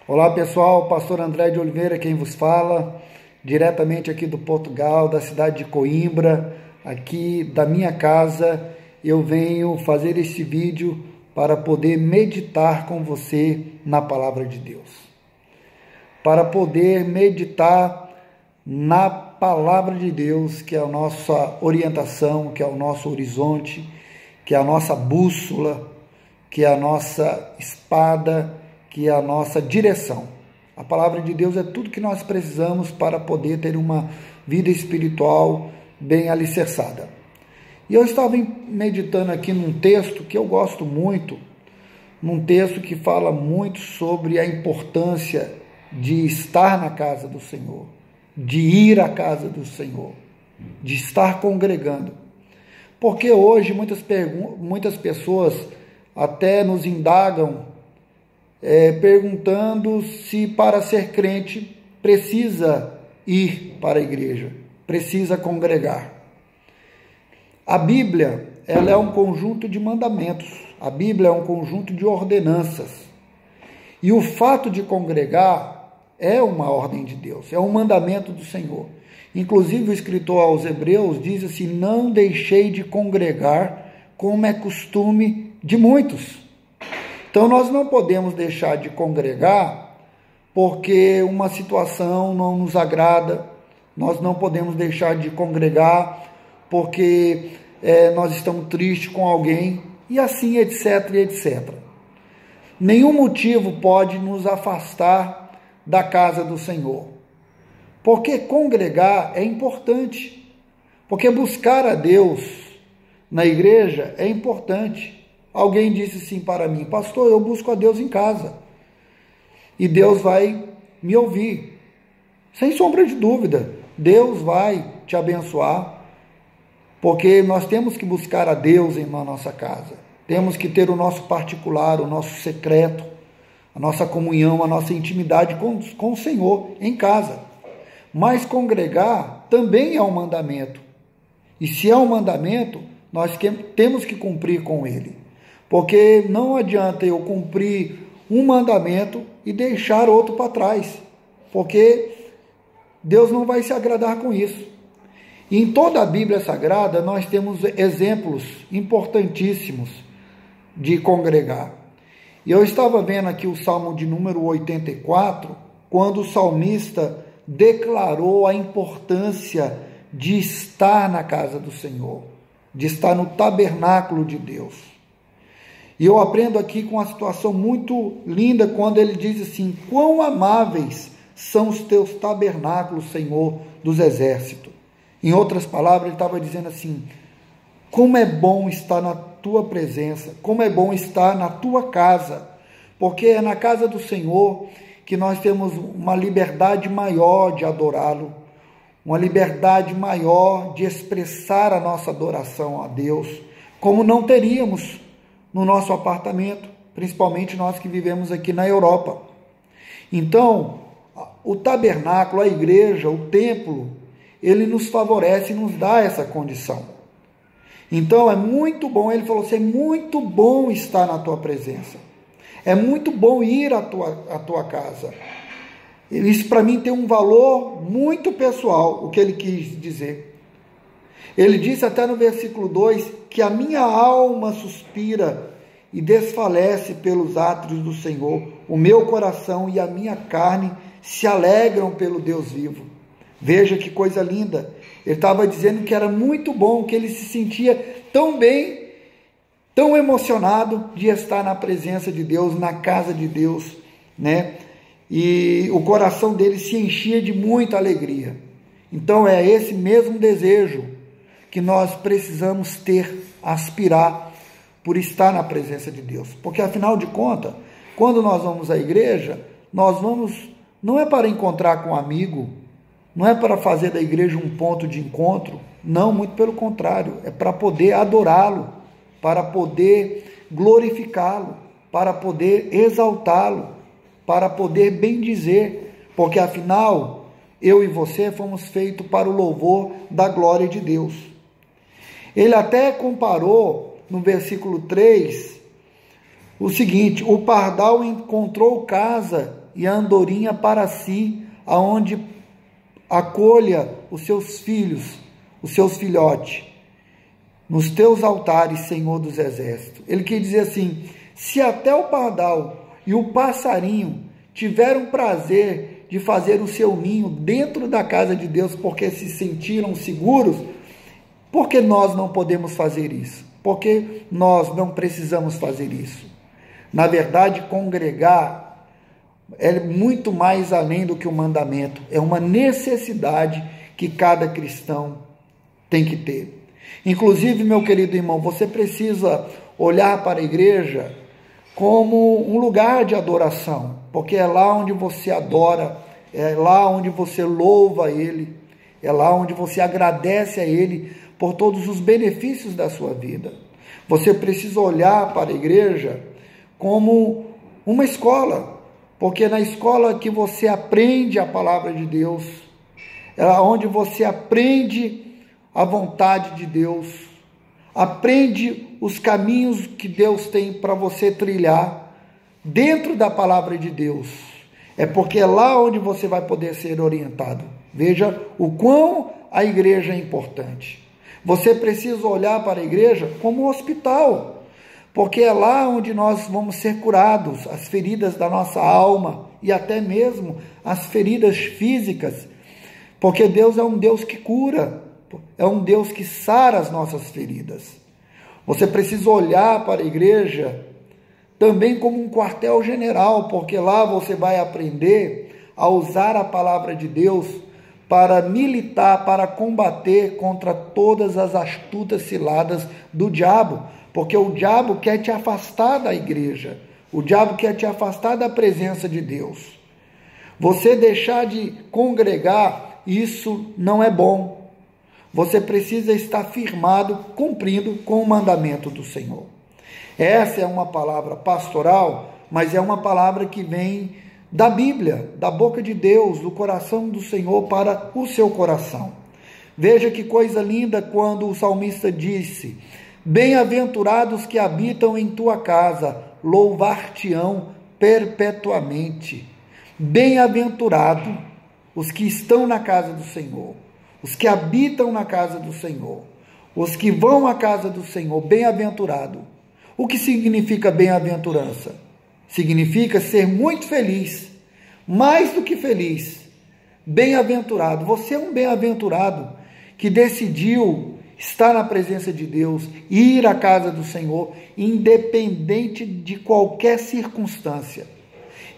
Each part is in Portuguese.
Olá pessoal, Pastor André de Oliveira quem vos fala, diretamente aqui do Portugal, da cidade de Coimbra, aqui da minha casa. Eu venho fazer este vídeo para poder meditar com você na Palavra de Deus. Para poder meditar na Palavra de Deus, que é a nossa orientação, que é o nosso horizonte, que é a nossa bússola, que é a nossa espada, que é a nossa direção. A palavra de Deus é tudo que nós precisamos para poder ter uma vida espiritual bem alicerçada. E eu estava meditando aqui num texto que eu gosto muito, num texto que fala muito sobre a importância de estar na casa do Senhor, de ir à casa do Senhor, de estar congregando. Porque hoje muitas pessoas até nos indagam perguntando se para ser crente precisa ir para a igreja, precisa congregar. A Bíblia, ela é um conjunto de mandamentos, a Bíblia é um conjunto de ordenanças. E o fato de congregar é uma ordem de Deus, é um mandamento do Senhor. Inclusive o escritor aos Hebreus diz assim: não deixei de congregar, como é costume de muitos. Então nós não podemos deixar de congregar porque uma situação não nos agrada, nós não podemos deixar de congregar porque nós estamos tristes com alguém, e assim, etc, etc. Nenhum motivo pode nos afastar da casa do Senhor, porque congregar é importante, porque buscar a Deus na igreja é importante. Alguém disse assim para mim: pastor, eu busco a Deus em casa e Deus vai me ouvir. Sem sombra de dúvida, Deus vai te abençoar, porque nós temos que buscar a Deus na nossa casa. Temos que ter o nosso particular, o nosso secreto, a nossa comunhão, a nossa intimidade com o Senhor em casa. Mas congregar também é um mandamento. E se é um mandamento, nós temos que cumprir com ele. Porque não adianta eu cumprir um mandamento e deixar outro para trás, porque Deus não vai se agradar com isso. E em toda a Bíblia Sagrada nós temos exemplos importantíssimos de congregar. E eu estava vendo aqui o Salmo de número 84, quando o salmista declarou a importância de estar na casa do Senhor, de estar no tabernáculo de Deus. E eu aprendo aqui com uma situação muito linda quando ele diz assim: quão amáveis são os teus tabernáculos, Senhor dos exércitos. Em outras palavras, ele estava dizendo assim: como é bom estar na tua presença, como é bom estar na tua casa, porque é na casa do Senhor que nós temos uma liberdade maior de adorá-lo, uma liberdade maior de expressar a nossa adoração a Deus, como não teríamos no nosso apartamento, principalmente nós que vivemos aqui na Europa. Então, o tabernáculo, a igreja, o templo, ele nos favorece e nos dá essa condição. Então, é muito bom, ele falou assim: é muito bom estar na tua presença, é muito bom ir à tua casa. Isso para mim tem um valor muito pessoal, o que ele quis dizer. Ele disse até no versículo 2 que a minha alma suspira e desfalece pelos átrios do Senhor, o meu coração e a minha carne se alegram pelo Deus vivo. Veja que coisa linda. Ele estava dizendo que era muito bom, que ele se sentia tão bem, tão emocionado de estar na presença de Deus, na casa de Deus, né? E o coração dele se enchia de muita alegria. Então é esse mesmo desejo que nós precisamos ter, aspirar, por estar na presença de Deus. Porque afinal de contas, quando nós vamos à igreja, nós vamos, não é para encontrar com um amigo, não é para fazer da igreja um ponto de encontro, não, muito pelo contrário, é para poder adorá-lo, para poder glorificá-lo, para poder exaltá-lo, para poder bendizer, porque afinal, eu e você fomos feitos para o louvor da glória de Deus. Ele até comparou, no versículo 3, o seguinte: o pardal encontrou casa e a andorinha para si, aonde acolha os seus filhos, os seus filhotes, nos teus altares, Senhor dos Exércitos. Ele quer dizer assim: se até o pardal e o passarinho tiveram prazer de fazer o seu ninho dentro da casa de Deus porque se sentiram seguros, por que nós não podemos fazer isso? Porque nós não precisamos fazer isso. Na verdade, congregar é muito mais além do que um mandamento, é uma necessidade que cada cristão tem que ter. Inclusive, meu querido irmão, você precisa olhar para a igreja como um lugar de adoração, porque é lá onde você adora, é lá onde você louva a Ele, é lá onde você agradece a Ele por todos os benefícios da sua vida. Você precisa olhar para a igreja como uma escola, porque é na escola que você aprende a palavra de Deus, é onde você aprende a vontade de Deus, aprende os caminhos que Deus tem para você trilhar dentro da palavra de Deus. É porque é lá onde você vai poder ser orientado. Veja o quão a igreja é importante. Você precisa olhar para a igreja como um hospital, porque é lá onde nós vamos ser curados, as feridas da nossa alma e até mesmo as feridas físicas, porque Deus é um Deus que cura, é um Deus que sara as nossas feridas. Você precisa olhar para a igreja também como um quartel-general, porque lá você vai aprender a usar a palavra de Deus para militar, para combater contra todas as astutas ciladas do diabo, porque o diabo quer te afastar da igreja, o diabo quer te afastar da presença de Deus. Você deixar de congregar, isso não é bom. Você precisa estar firmado, cumprindo com o mandamento do Senhor. Essa é uma palavra pastoral, mas é uma palavra que vem da Bíblia, da boca de Deus, do coração do Senhor para o seu coração. Veja que coisa linda quando o salmista disse: bem-aventurados que habitam em tua casa, louvar-te-ão perpetuamente. Bem-aventurado os que estão na casa do Senhor, os que habitam na casa do Senhor, os que vão à casa do Senhor, bem-aventurado. O que significa bem-aventurança? Significa ser muito feliz, mais do que feliz, bem-aventurado. Você é um bem-aventurado que decidiu estar na presença de Deus, ir à casa do Senhor, independente de qualquer circunstância.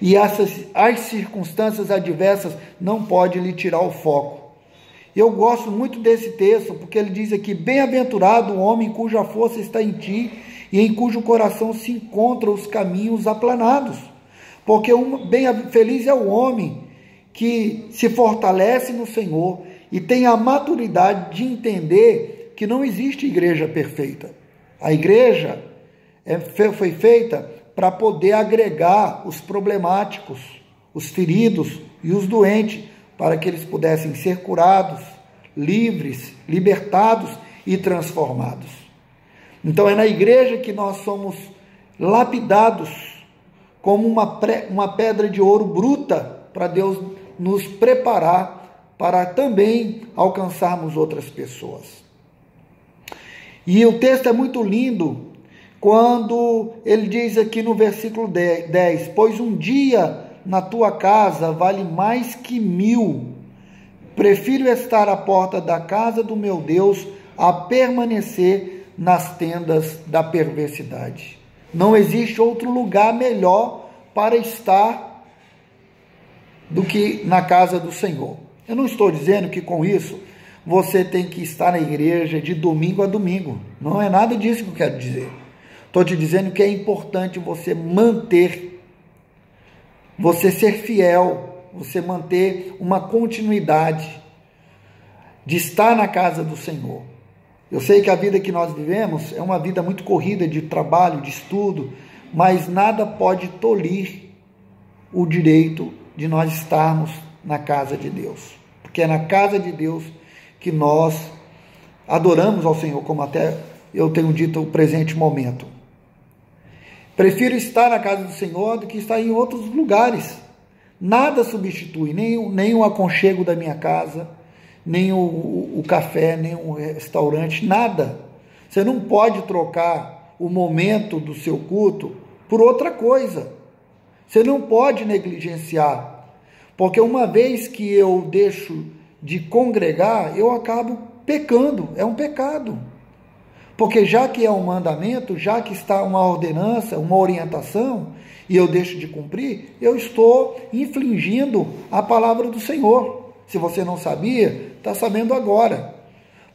E as circunstâncias adversas não podem lhe tirar o foco. Eu gosto muito desse texto, porque ele diz aqui: bem-aventurado o homem cuja força está em ti e em cujo coração se encontram os caminhos aplanados. Porque feliz é o homem que se fortalece no Senhor e tem a maturidade de entender que não existe igreja perfeita. A igreja foi feita para poder agregar os problemáticos, os feridos e os doentes, para que eles pudessem ser curados, livres, libertados e transformados. Então é na igreja que nós somos lapidados como uma pedra de ouro bruta, para Deus nos preparar para também alcançarmos outras pessoas. E o texto é muito lindo quando ele diz aqui no versículo 10, pois um dia na tua casa vale mais que 1000. Prefiro estar à porta da casa do meu Deus a permanecer nas tendas da perversidade. Não existe outro lugar melhor para estar do que na casa do Senhor. Eu não estou dizendo que com isso você tem que estar na igreja de domingo a domingo. Não é nada disso que eu quero dizer. Estou te dizendo que é importante você manter, você ser fiel, você manter uma continuidade de estar na casa do Senhor. Eu sei que a vida que nós vivemos é uma vida muito corrida de trabalho, de estudo, mas nada pode tolir o direito de nós estarmos na casa de Deus. Porque é na casa de Deus que nós adoramos ao Senhor, como até eu tenho dito no presente momento. Prefiro estar na casa do Senhor do que estar em outros lugares. Nada substitui, nem o aconchego da minha casa, nem o café, nem o restaurante, nada. Você não pode trocar o momento do seu culto por outra coisa. Você não pode negligenciar, porque uma vez que eu deixo de congregar, eu acabo pecando, é um pecado. Porque já que é um mandamento, já que está uma ordenança, uma orientação, e eu deixo de cumprir, eu estou infringindo a palavra do Senhor. Se você não sabia, está sabendo agora.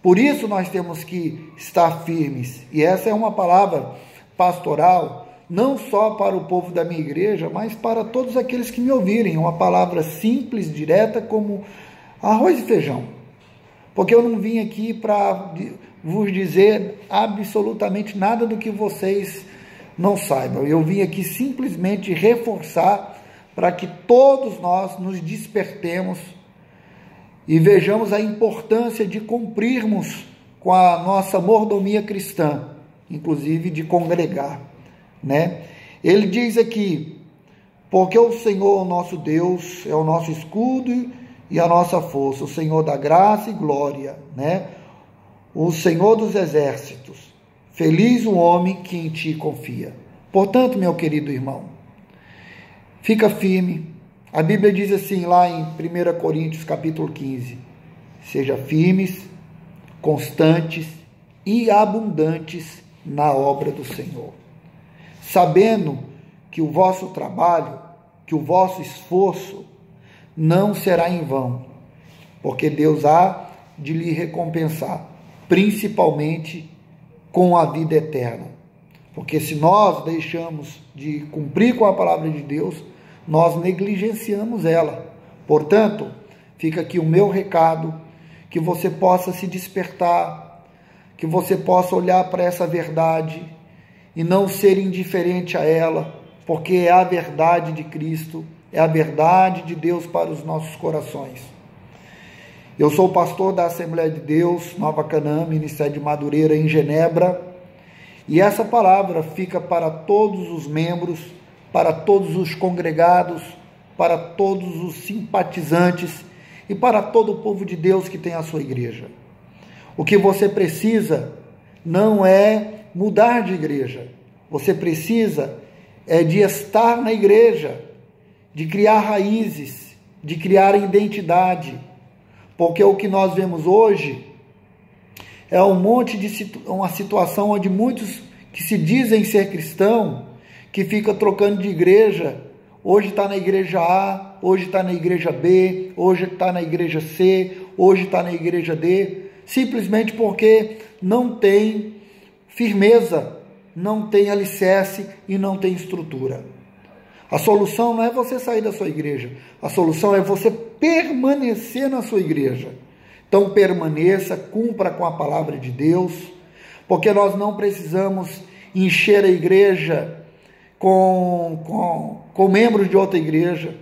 Por isso nós temos que estar firmes. E essa é uma palavra pastoral, não só para o povo da minha igreja, mas para todos aqueles que me ouvirem. Uma palavra simples, direta, como arroz e feijão. Porque eu não vim aqui para vos dizer absolutamente nada do que vocês não saibam. Eu vim aqui simplesmente reforçar para que todos nós nos despertemos e vejamos a importância de cumprirmos com a nossa mordomia cristã, inclusive de congregar, né? Ele diz aqui, porque o Senhor, nosso Deus, é o nosso escudo e a nossa força, o Senhor da graça e glória, né? O Senhor dos exércitos. Feliz o homem que em ti confia. Portanto, meu querido irmão, fica firme. A Bíblia diz assim lá em 1 Coríntios capítulo 15, seja firmes, constantes e abundantes na obra do Senhor, sabendo que o vosso trabalho, que o vosso esforço não será em vão, porque Deus há de lhe recompensar, principalmente com a vida eterna. Porque se nós deixamos de cumprir com a palavra de Deus, nós negligenciamos ela. Portanto, fica aqui o meu recado, que você possa se despertar, que você possa olhar para essa verdade e não ser indiferente a ela, porque é a verdade de Cristo, é a verdade de Deus para os nossos corações. Eu sou pastor da Assembleia de Deus, Nova Canaã, Ministério de Madureira, em Genebra, e essa palavra fica para todos os membros, para todos os congregados, para todos os simpatizantes e para todo o povo de Deus que tem a sua igreja. O que você precisa não é mudar de igreja, você precisa de estar na igreja, de criar raízes, de criar identidade. Porque o que nós vemos hoje é uma situação onde muitos que se dizem ser cristão, que fica trocando de igreja, hoje está na igreja A, hoje está na igreja B, hoje está na igreja C, hoje está na igreja D, simplesmente porque não tem firmeza, não tem alicerce e não tem estrutura. A solução não é você sair da sua igreja, a solução é você permanecer na sua igreja. Então permaneça, cumpra com a palavra de Deus, porque nós não precisamos encher a igreja com membros de outra igreja,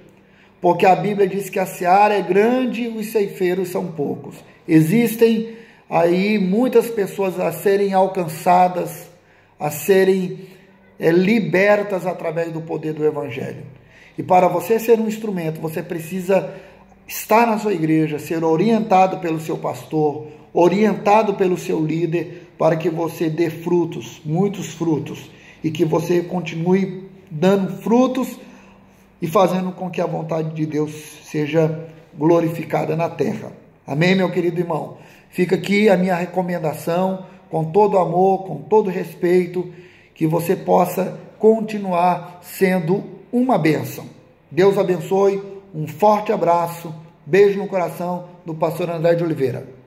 porque a Bíblia diz que a seara é grande e os ceifeiros são poucos. Existem aí muitas pessoas a serem alcançadas, a serem libertas através do poder do Evangelho. E para você ser um instrumento, você precisa estar na sua igreja, ser orientado pelo seu pastor, orientado pelo seu líder, para que você dê frutos, muitos frutos, e que você continue dando frutos e fazendo com que a vontade de Deus seja glorificada na terra. Amém, meu querido irmão? Fica aqui a minha recomendação, com todo amor, com todo respeito, que você possa continuar sendo uma bênção. Deus abençoe, um forte abraço, beijo no coração do pastor André de Oliveira.